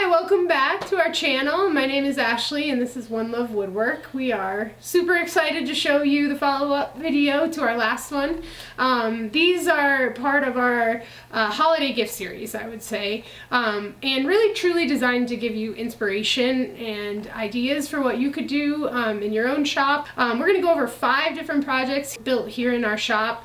Hi, welcome back to our channel. My name is Ashley and this is OneLove Woodwork. We are super excited to show you the follow-up video to our last one. These are part of our holiday gift series, I would say, and really truly designed to give you inspiration and ideas for what you could do in your own shop. We're going to go over 5 different projects built here in our shop.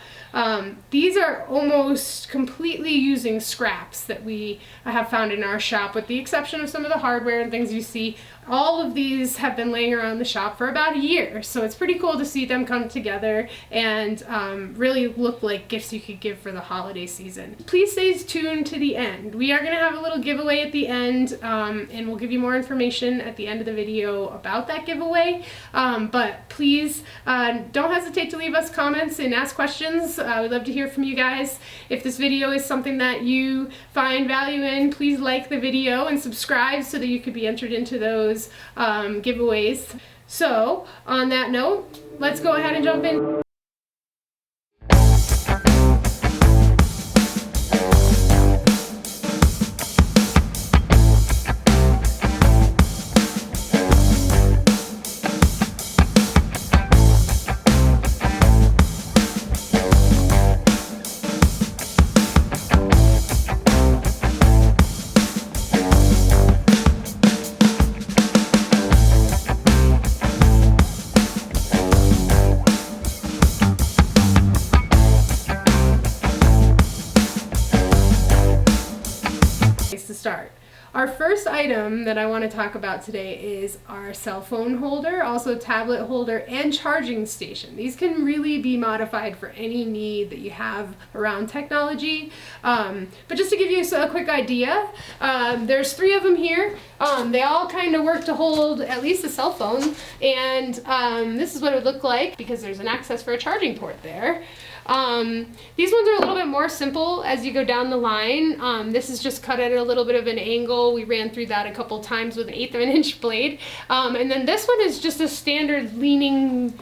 These are almost completely using scraps that we have found in our shop, with the exception of some of the hardware and things you see. All of these have been laying around the shop for about a year, so it's pretty cool to see them come together and really look like gifts you could give for the holiday season. Please stay tuned to the end. We are going to have a little giveaway at the end, and we'll give you more information at the end of the video about that giveaway. But please don't hesitate to leave us comments and ask questions. We'd love to hear from you guys. If this video is something that you find value in, please like the video and subscribe so that you could be entered into those giveaways. So on that note, let's go ahead and jump in. To start. Our first item that I want to talk about today is our cell phone holder, also tablet holder and charging station. These can really be modified for any need that you have around technology. But just to give you a quick idea, there's 3 of them here. They all kind of work to hold at least a cell phone, and this is what it would look like because there's an access for a charging port there. These ones are a little bit more simple as you go down the line. This is just cut at a little bit of an angle. We ran through that a couple times with an 1/8 of an inch blade. And then this one is just a standard leaning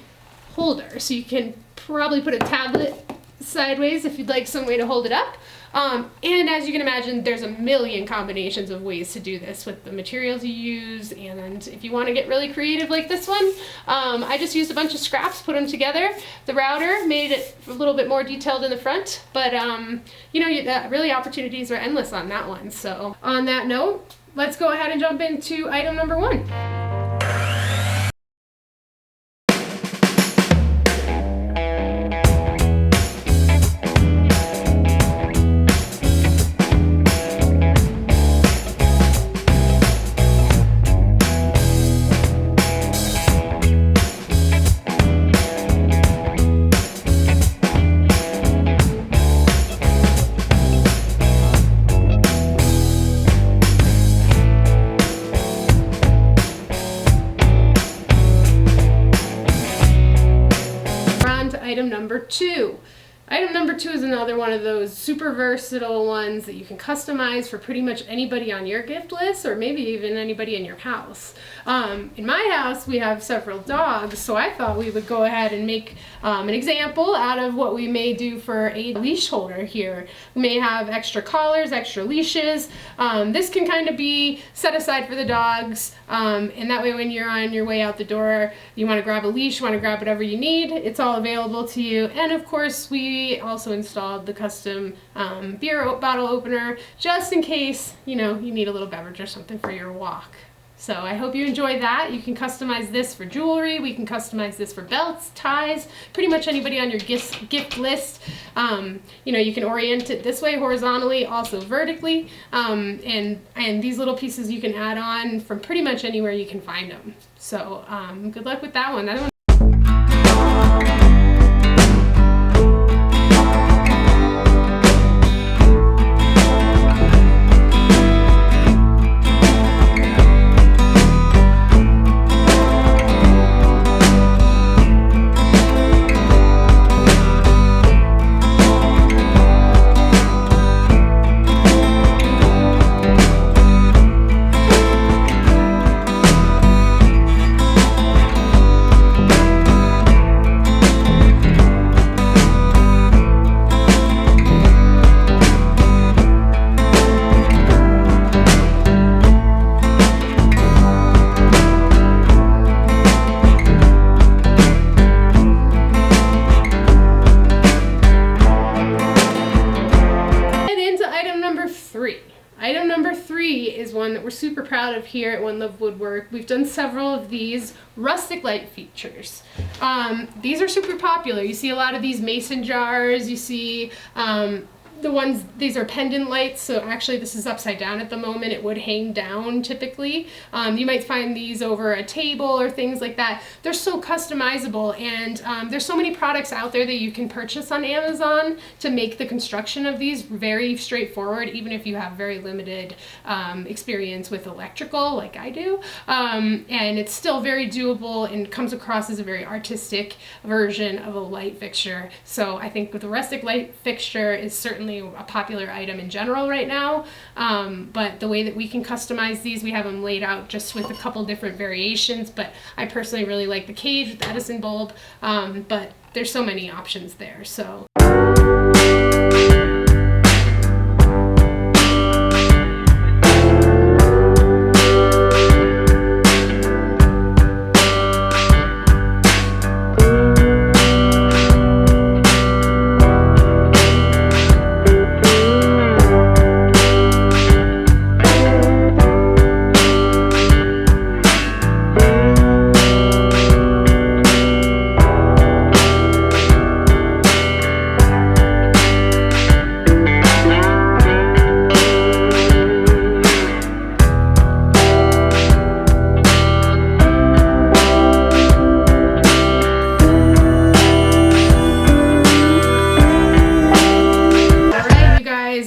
holder. So you can probably put a tablet sideways if you'd like some way to hold it up. And as you can imagine, there's a million combinations of ways to do this with the materials you use. And if you want to get really creative like this one, I just used a bunch of scraps, put them together. The router made it a little bit more detailed in the front, but you know, really opportunities are endless on that one. So on that note, let's go ahead and jump into item number 1. Item number 2. Item number 2 is another one of those super versatile ones that you can customize for pretty much anybody on your gift list, or maybe even anybody in your house. In my house, we have several dogs, so I thought we would go ahead and make an example out of what we may do for a leash holder here. We may have extra collars, extra leashes. This can kind of be set aside for the dogs, and that way when you're on your way out the door, you want to grab a leash, you want to grab whatever you need, it's all available to you. And of course, we also installed the custom beer bottle opener just in case, you know, you need a little beverage or something for your walk. So I hope you enjoy that. You can customize this for jewelry. We can customize this for belts, ties, pretty much anybody on your gift list. You know, you can orient it this way horizontally, also vertically. And these little pieces you can add on from pretty much anywhere you can find them. So good luck with that one. That one 3 is one that we're super proud of here at OneLove Woodwork. We've done several of these rustic light features. These are super popular. You see a lot of these mason jars. You see these are pendant lights, so actually this is upside down at the moment. It would hang down typically. You might find these over a table or things like that. They're so customizable, and there's so many products out there that you can purchase on Amazon to make the construction of these very straightforward, even if you have very limited experience with electrical like I do. And it's still very doable and comes across as a very artistic version of a light fixture. So I think the rustic light fixture is certainly a popular item in general right now, but the way that we can customize these, we have them laid out just with a couple different variations, but I personally really like the cage with the Edison bulb, but there's so many options there. So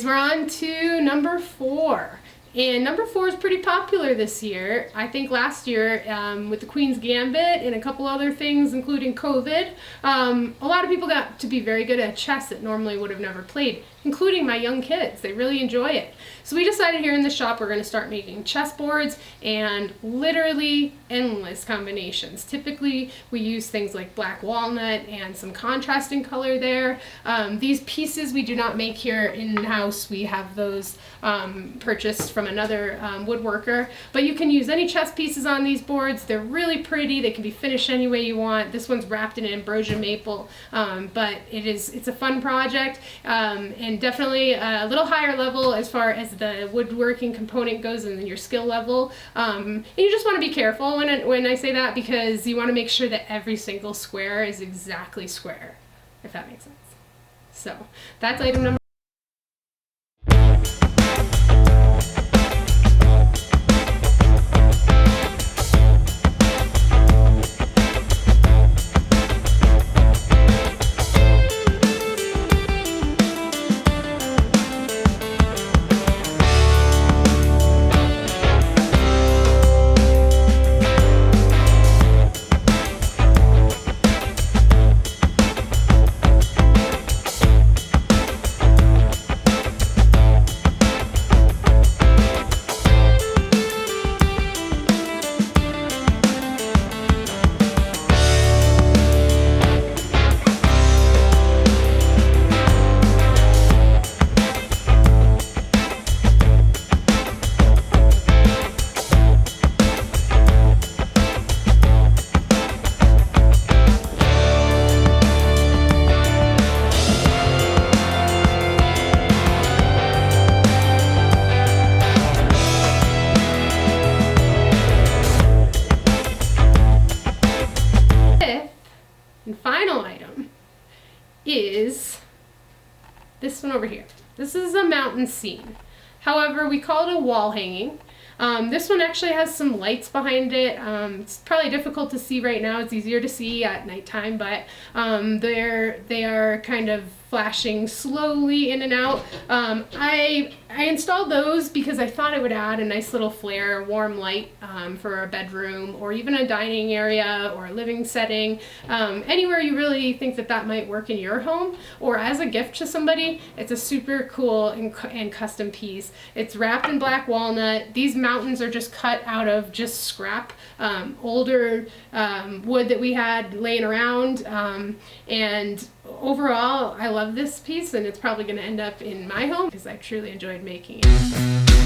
we're on to number 4. And number 4 is pretty popular this year. I think last year with the Queen's Gambit and a couple other things, including COVID, a lot of people got to be very good at chess that normally would have never played, including my young kids. They really enjoy it. So we decided here in the shop we're going to start making chess boards, and literally endless combinations. Typically we use things like black walnut and some contrasting color there. These pieces we do not make here in-house. We have those purchased from another woodworker, but you can use any chess pieces on these boards. They're really pretty. They can be finished any way you want. This one's wrapped in ambrosia maple, but it's a fun project, and definitely a little higher level as far as the woodworking component goes and your skill level. And you just want to be careful when I say that, because you want to make sure that every single square is exactly square, if that makes sense. So that's item number. And final item is this one over here. This is a mountain scene. However, we call it a wall hanging. This one actually has some lights behind it. It's probably difficult to see right now. It's easier to see at nighttime, but they are kind of flashing slowly in and out. I installed those because I thought it would add a nice little flare, warm light for a bedroom or even a dining area or a living setting. Anywhere you really think that might work in your home or as a gift to somebody. It's a super cool and custom piece. It's wrapped in black walnut. These mountains are just cut out of just scrap, older wood that we had laying around, and overall I love this piece, and it's probably going to end up in my home because I truly enjoyed making it.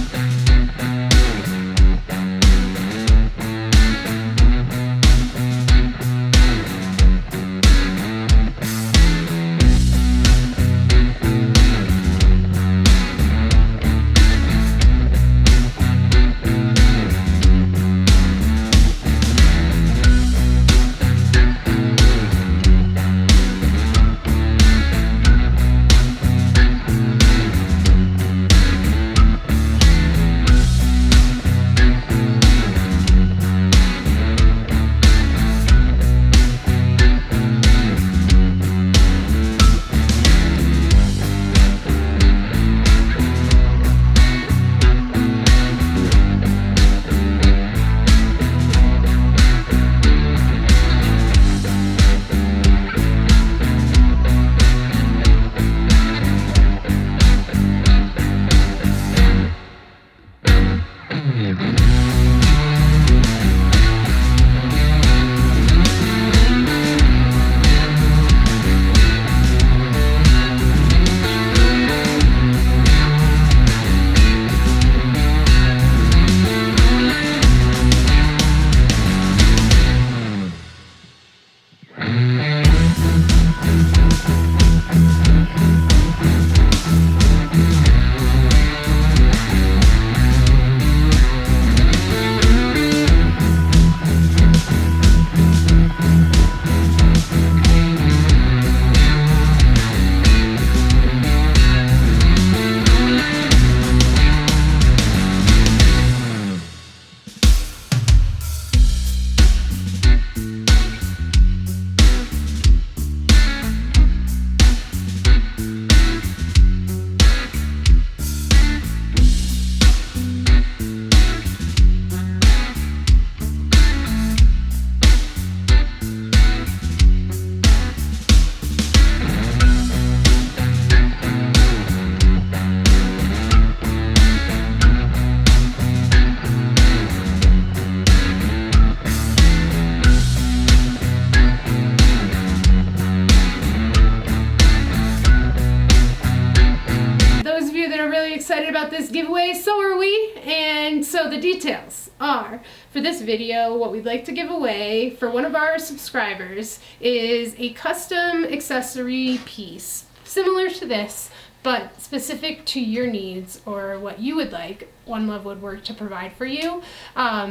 Excited about this giveaway, so are we. And so the details are, for this video, what we'd like to give away for one of our subscribers is a custom accessory piece similar to this, but specific to your needs or what you would like OneLove Woodwork to provide for you.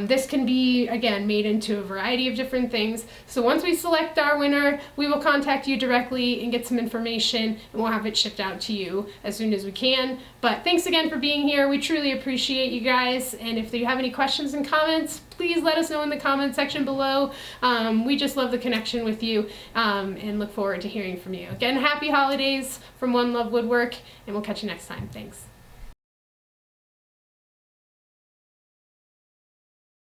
This can be, again, made into a variety of different things. So once we select our winner, we will contact you directly and get some information, and we'll have it shipped out to you as soon as we can. But thanks again for being here. We truly appreciate you guys. And if you have any questions and comments, please let us know in the comment section below. We just love the connection with you and look forward to hearing from you. Again, happy holidays from OneLove Woodwork, and we'll catch you next time. Thanks.